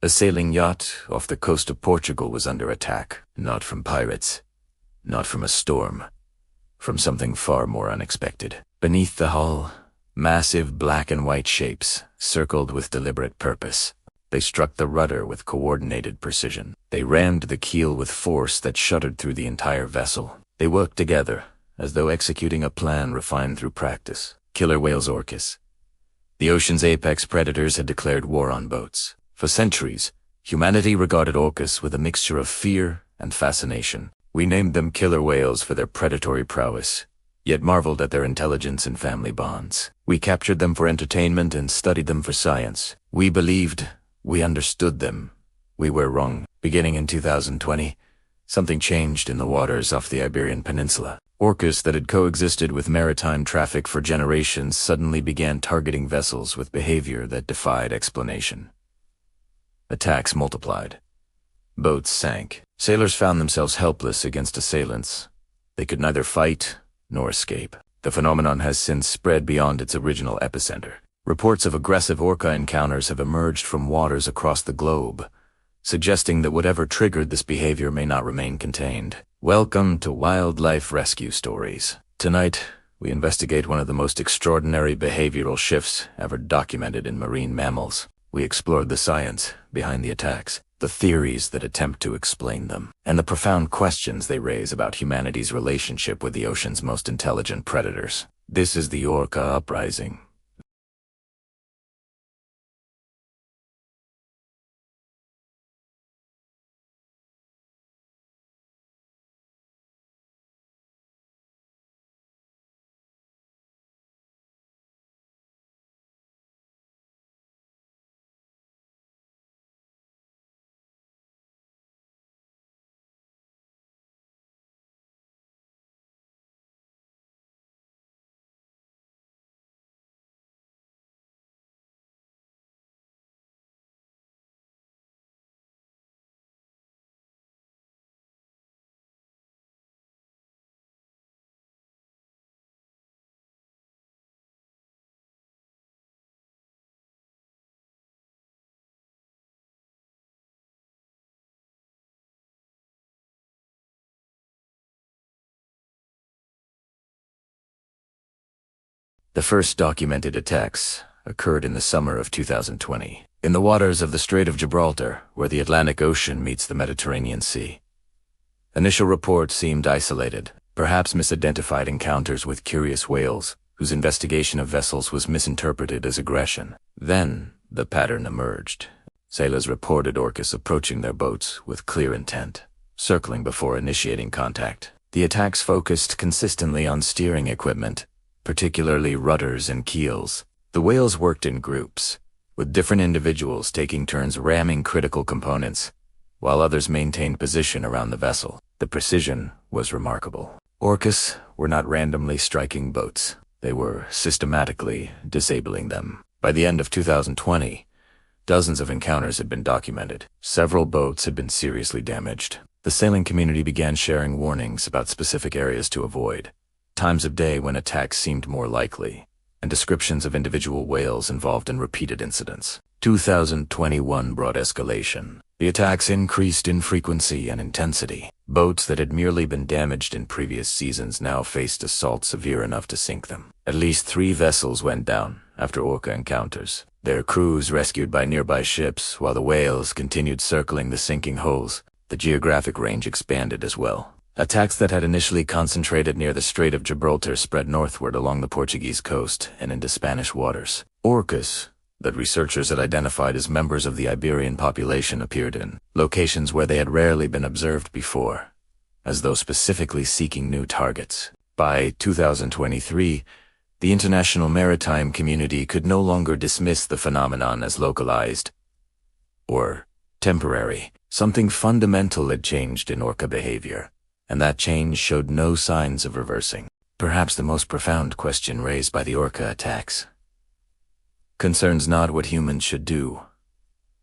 A sailing yacht off the coast of Portugal was under attack, not from pirates, not from a storm, from something far more unexpected. Beneath the hull, massive black and white shapes circled with deliberate purpose. They struck the rudder with coordinated precision. They rammed the keel with force that shuddered through the entire vessel. They worked together, as though executing a plan refined through practice. Killer whales Orcas. The ocean's apex predators had declared war on boats. For centuries, humanity regarded Orcas with a mixture of fear and fascination. We named them killer whales for their predatory prowess, yet marveled at their intelligence and family bonds. We captured them for entertainment and studied them for science. We believed we understood them. We were wrong. Beginning in 2020, something changed in the waters off the Iberian Peninsula. Orcas that had coexisted with maritime traffic for generations suddenly began targeting vessels with behavior that defied explanation. Attacks multiplied. Boats sank. Sailors found themselves helpless against assailants. They could neither fight nor escape. The phenomenon has since spread beyond its original epicenter. Reports of aggressive orca encounters have emerged from waters across the globe, suggesting that whatever triggered this behavior may not remain contained. Welcome to Wildlife Rescue Stories. Tonight, we investigate one of the most extraordinary behavioral shifts ever documented in marine mammals. We explored the science behind the attacks, the theories that attempt to explain them, and the profound questions they raise about humanity's relationship with the ocean's most intelligent predators. This is the Orca Uprising. The first documented attacks occurred in the summer of 2020, in the waters of the Strait of Gibraltar, where the Atlantic Ocean meets the Mediterranean Sea. Initial reports seemed isolated, perhaps misidentified encounters with curious whales, whose investigation of vessels was misinterpreted as aggression. Then, the pattern emerged. Sailors reported Orcas approaching their boats with clear intent, circling before initiating contact. The attacks focused consistently on steering equipment, particularly rudders and keels. The whales worked in groups, with different individuals taking turns ramming critical components, while others maintained position around the vessel. The precision was remarkable. Orcas were not randomly striking boats. They were systematically disabling them. By the end of 2020, dozens of encounters had been documented. Several boats had been seriously damaged. The sailing community began sharing warnings about specific areas to avoid, times of day when attacks seemed more likely, and descriptions of individual whales involved in repeated incidents. 2021 brought escalation. The attacks increased in frequency and intensity. Boats that had merely been damaged in previous seasons now faced assault severe enough to sink them. At least 3 vessels went down after orca encounters, their crews rescued by nearby ships while the whales continued circling the sinking hulls. The geographic range expanded as well. Attacks that had initially concentrated near the Strait of Gibraltar spread northward along the Portuguese coast and into Spanish waters. Orcas that researchers had identified as members of the Iberian population appeared in locations where they had rarely been observed before, as though specifically seeking new targets. By 2023, the international maritime community could no longer dismiss the phenomenon as localized or temporary. Something fundamental had changed in orca behavior, and that change showed no signs of reversing. Perhaps the most profound question raised by the orca attacks concerns not what humans should do,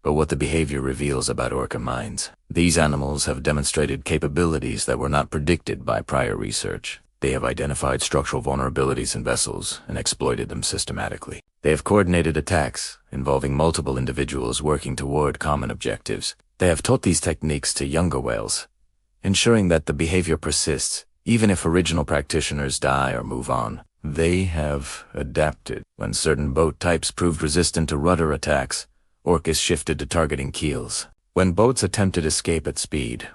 but what the behavior reveals about orca minds. These animals have demonstrated capabilities that were not predicted by prior research. They have identified structural vulnerabilities in vessels and exploited them systematically. They have coordinated attacks, involving multiple individuals working toward common objectives. They have taught these techniques to younger whales, ensuring that the behavior persists, even if original practitioners die or move on. They have adapted. When certain boat types proved resistant to rudder attacks, Orcas shifted to targeting keels. When boats attempted escape at speed,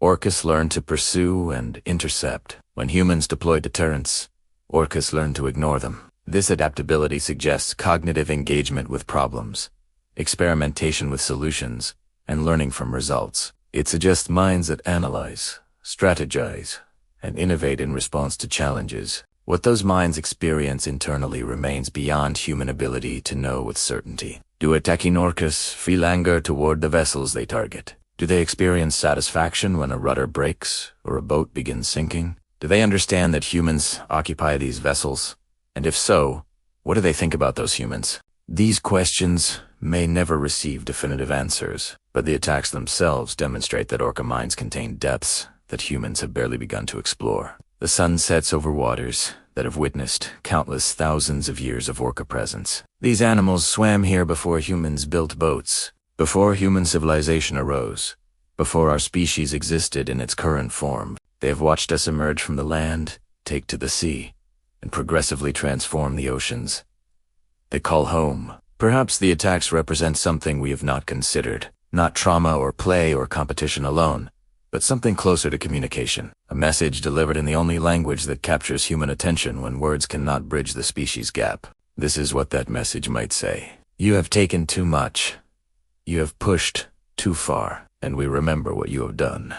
Orcas learned to pursue and intercept. When humans deployed deterrents, Orcas learned to ignore them. This adaptability suggests cognitive engagement with problems, experimentation with solutions, and learning from results. It suggests minds that analyze, strategize, and innovate in response to challenges. What those minds experience internally remains beyond human ability to know with certainty. Do attacking Orcas feel anger toward the vessels they target? Do they experience satisfaction when a rudder breaks or a boat begins sinking? Do they understand that humans occupy these vessels? And if so, what do they think about those humans? These questions may never receive definitive answers, but the attacks themselves demonstrate that Orca minds contain depths that humans have barely begun to explore. The sun sets over waters that have witnessed countless thousands of years of Orca presence. These animals swam here before humans built boats, before human civilization arose, before our species existed in its current form. They have watched us emerge from the land, take to the sea, and progressively transform the oceans they call home. Perhaps the attacks represent something we have not considered, not trauma or play or competition alone, but something closer to communication, a message delivered in the only language that captures human attention when words cannot bridge the species gap. This is what that message might say. You have taken too much. You have pushed too far, and we remember what you have done.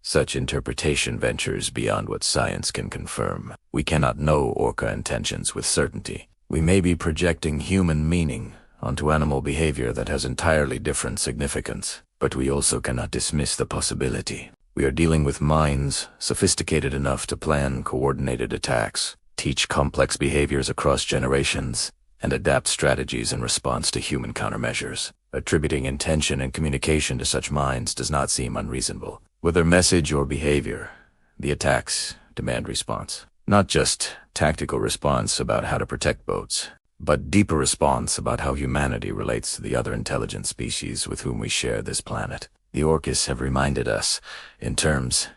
Such interpretation ventures beyond what science can confirm. We cannot know Orca intentions with certainty. We may be projecting human meaning onto animal behavior that has entirely different significance, but we also cannot dismiss the possibility. We are dealing with minds sophisticated enough to plan coordinated attacks, teach complex behaviors across generations, and adapt strategies in response to human countermeasures. Attributing intention and communication to such minds does not seem unreasonable. Whether message or behavior, the attacks demand response. Not just tactical response about how to protect boats, but deeper response about how humanity relates to the other intelligent species with whom we share this planet. The Orcas have reminded us, in terms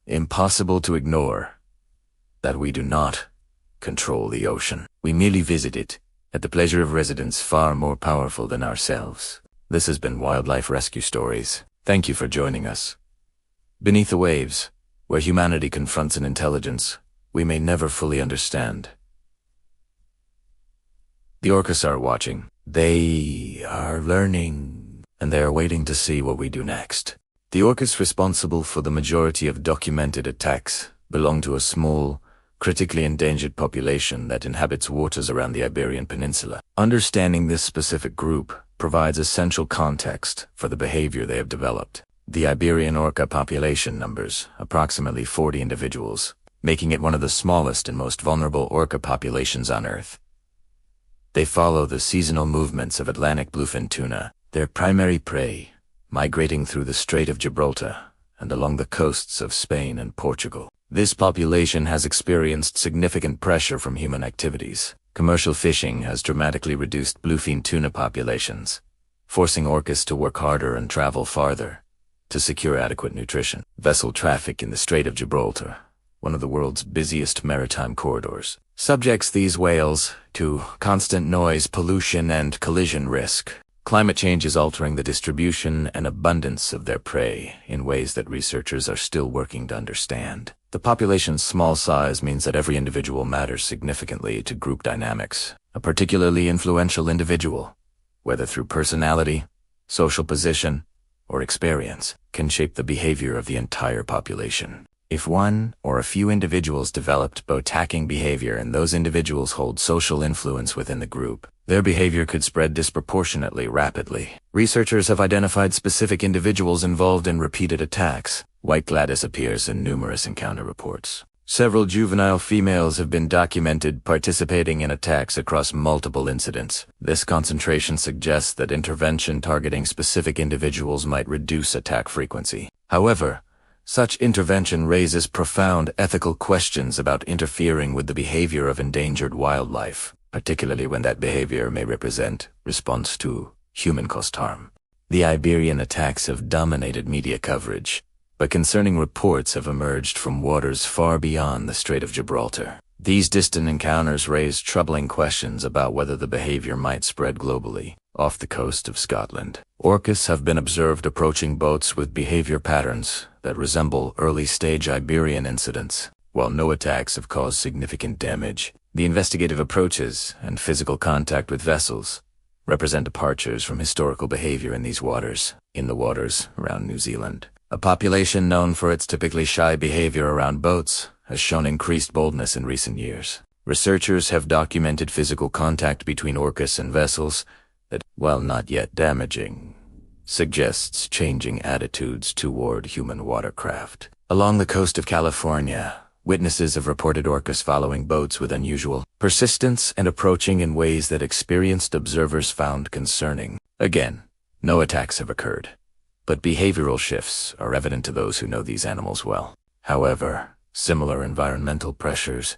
impossible to ignore, that we do not control the ocean. We merely visit it at the pleasure of residents far more powerful than ourselves. This has been Wildlife Rescue Stories. Thank you for joining us. Beneath the waves, where humanity confronts an intelligence we may never fully understand, the Orcas are watching. They are learning, and they are waiting to see what we do next. The Orcas responsible for the majority of documented attacks belong to a small, critically endangered population that inhabits waters around the Iberian Peninsula. Understanding this specific group provides essential context for the behavior they have developed. The Iberian orca population numbers approximately 40 individuals, making it one of the smallest and most vulnerable orca populations on Earth. They follow the seasonal movements of Atlantic bluefin tuna, their primary prey, migrating through the Strait of Gibraltar and along the coasts of Spain and Portugal. This population has experienced significant pressure from human activities. Commercial fishing has dramatically reduced bluefin tuna populations, forcing orcas to work harder and travel farther to secure adequate nutrition. Vessel traffic in the Strait of Gibraltar, one of the world's busiest maritime corridors, subjects these whales to constant noise, pollution, and collision risk. Climate change is altering the distribution and abundance of their prey in ways that researchers are still working to understand. The population's small size means that every individual matters significantly to group dynamics. A particularly influential individual, whether through personality, social position, or experience, can shape the behavior of the entire population. If one or a few individuals developed boat-hacking behavior and those individuals hold social influence within the group, their behavior could spread disproportionately rapidly. Researchers have identified specific individuals involved in repeated attacks. White Gladys appears in numerous encounter reports. Several juvenile females have been documented participating in attacks across multiple incidents. This concentration suggests that intervention targeting specific individuals might reduce attack frequency. However, such intervention raises profound ethical questions about interfering with the behavior of endangered wildlife. particularly when that behavior may represent response to human-caused harm. The Iberian attacks have dominated media coverage, but concerning reports have emerged from waters far beyond the Strait of Gibraltar. These distant encounters raise troubling questions about whether the behavior might spread globally. Off the coast of Scotland, orcas have been observed approaching boats with behavior patterns that resemble early-stage Iberian incidents. While no attacks have caused significant damage, the investigative approaches and physical contact with vessels represent departures from historical behavior in these waters. In the waters around New Zealand, a population known for its typically shy behavior around boats has shown increased boldness in recent years. Researchers have documented physical contact between orcas and vessels that, while not yet damaging, suggests changing attitudes toward human watercraft. Along the coast of California, witnesses have reported orcas following boats with unusual persistence and approaching in ways that experienced observers found concerning. Again, no attacks have occurred, but behavioral shifts are evident to those who know these animals well. However, similar environmental pressures,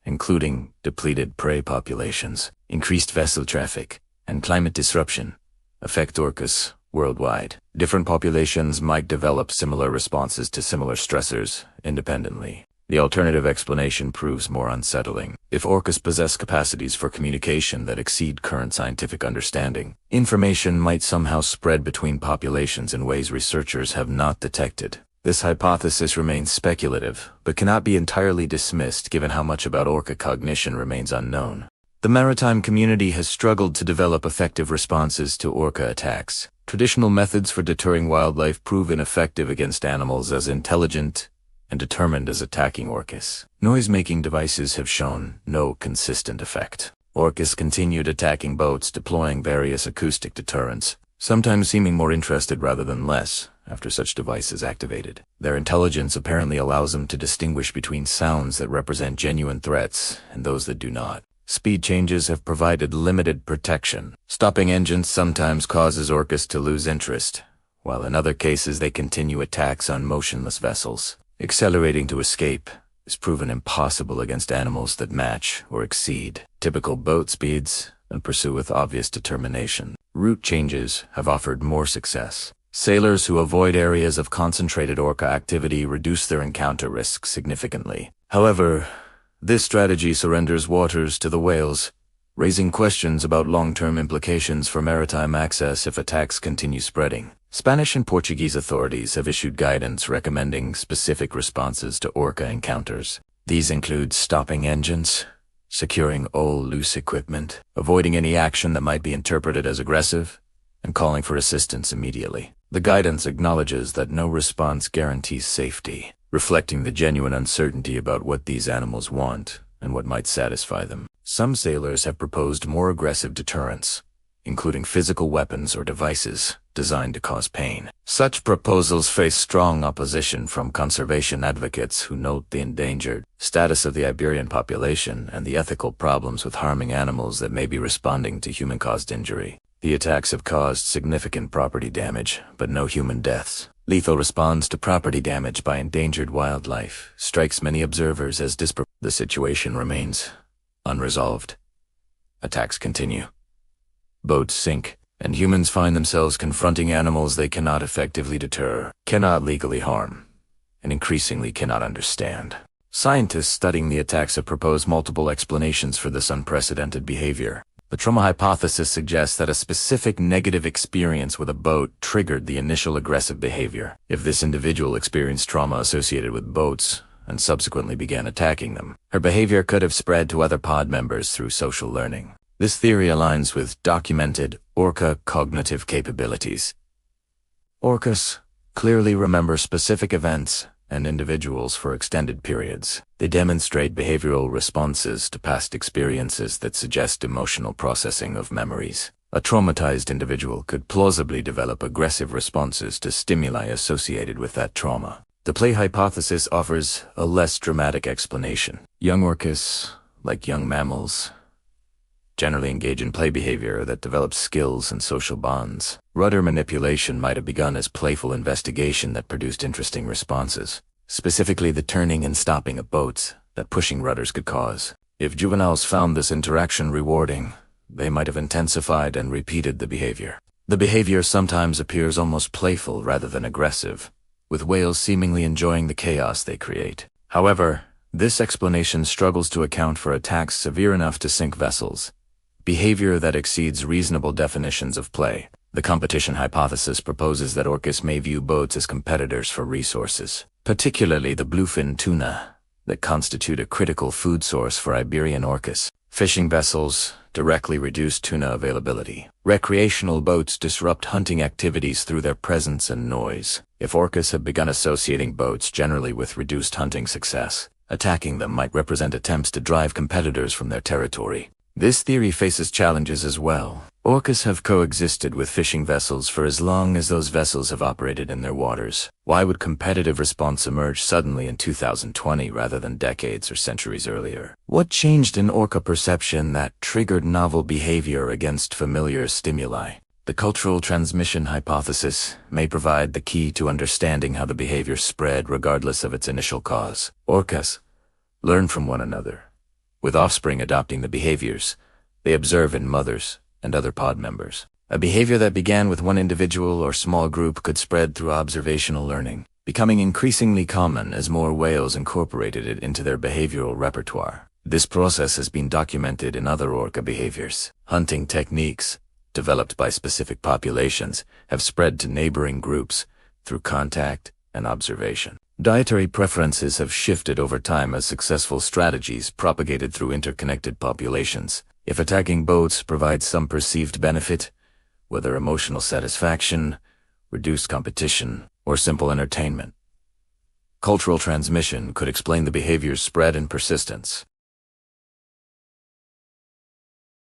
including depleted prey populations, increased vessel traffic, and climate disruption, affect orcas worldwide. Different populations might develop similar responses to similar stressors independently. The alternative explanation proves more unsettling. If orcas possess capacities for communication that exceed current scientific understanding, information might somehow spread between populations in ways researchers have not detected. This hypothesis remains speculative, but cannot be entirely dismissed given how much about orca cognition remains unknown. The maritime community has struggled to develop effective responses to orca attacks. Traditional methods for deterring wildlife prove ineffective against animals as intelligent and determined as attacking orcas. Noise-making devices have shown no consistent effect. Orcas continued attacking boats, deploying various acoustic deterrents, sometimes seeming more interested rather than less after such devices activated. Their intelligence apparently allows them to distinguish between sounds that represent genuine threats and those that do not. Speed changes have provided limited protection. Stopping engines sometimes causes orcas to lose interest, while in other cases they continue attacks on motionless vessels. Accelerating to escape is proven impossible against animals that match or exceed typical boat speeds and pursue with obvious determination. Route changes have offered more success. Sailors who avoid areas of concentrated orca activity reduce their encounter risk significantly. However, this strategy surrenders waters to the whales, raising questions about long-term implications for maritime access if attacks continue spreading. Spanish and Portuguese authorities have issued guidance recommending specific responses to orca encounters. These include stopping engines, securing all loose equipment, avoiding any action that might be interpreted as aggressive, and calling for assistance immediately. The guidance acknowledges that no response guarantees safety, reflecting the genuine uncertainty about what these animals want and what might satisfy them. Some sailors have proposed more aggressive deterrents, including physical weapons or devices designed to cause pain. Such proposals face strong opposition from conservation advocates who note the endangered status of the Iberian population and the ethical problems with harming animals that may be responding to human-caused injury. The attacks have caused significant property damage, but no human deaths. Lethal response to property damage by endangered wildlife strikes many observers as disproportionate. The situation remains unresolved. Attacks continue. Boats sink, and humans find themselves confronting animals they cannot effectively deter, cannot legally harm, and increasingly cannot understand. Scientists studying the attacks have proposed multiple explanations for this unprecedented behavior. The trauma hypothesis suggests that a specific negative experience with a boat triggered the initial aggressive behavior. If this individual experienced trauma associated with boats and subsequently began attacking them, her behavior could have spread to other pod members through social learning. This theory aligns with documented orca cognitive capabilities. Orcas clearly remember specific events and individuals for extended periods. They demonstrate behavioral responses to past experiences that suggest emotional processing of memories. A traumatized individual could plausibly develop aggressive responses to stimuli associated with that trauma. The play hypothesis offers a less dramatic explanation. Young orcas, like young mammals, generally engage in play behavior that develops skills and social bonds. Rudder manipulation might have begun as playful investigation that produced interesting responses, specifically the turning and stopping of boats that pushing rudders could cause. If juveniles found this interaction rewarding, they might have intensified and repeated the behavior. The behavior sometimes appears almost playful rather than aggressive, with whales seemingly enjoying the chaos they create. However, this explanation struggles to account for attacks severe enough to sink vessels, behavior that exceeds reasonable definitions of play. The competition hypothesis proposes that orcas may view boats as competitors for resources, particularly the bluefin tuna, that constitute a critical food source for Iberian orcas. Fishing vessels directly reduce tuna availability. Recreational boats disrupt hunting activities through their presence and noise. If orcas have begun associating boats generally with reduced hunting success, attacking them might represent attempts to drive competitors from their territory. This theory faces challenges as well. Orcas have coexisted with fishing vessels for as long as those vessels have operated in their waters. Why would competitive response emerge suddenly in 2020 rather than decades or centuries earlier? What changed in orca perception that triggered novel behavior against familiar stimuli? The cultural transmission hypothesis may provide the key to understanding how the behavior spread regardless of its initial cause. Orcas learn from one another, with offspring adopting the behaviors they observe in mothers and other pod members. A behavior that began with one individual or small group could spread through observational learning, becoming increasingly common as more whales incorporated it into their behavioral repertoire. This process has been documented in other orca behaviors. Hunting techniques, developed by specific populations, have spread to neighboring groups through contact and observation. Dietary preferences have shifted over time as successful strategies propagated through interconnected populations. If attacking boats provides some perceived benefit, whether emotional satisfaction, reduced competition, or simple entertainment, cultural transmission could explain the behavior's spread and persistence.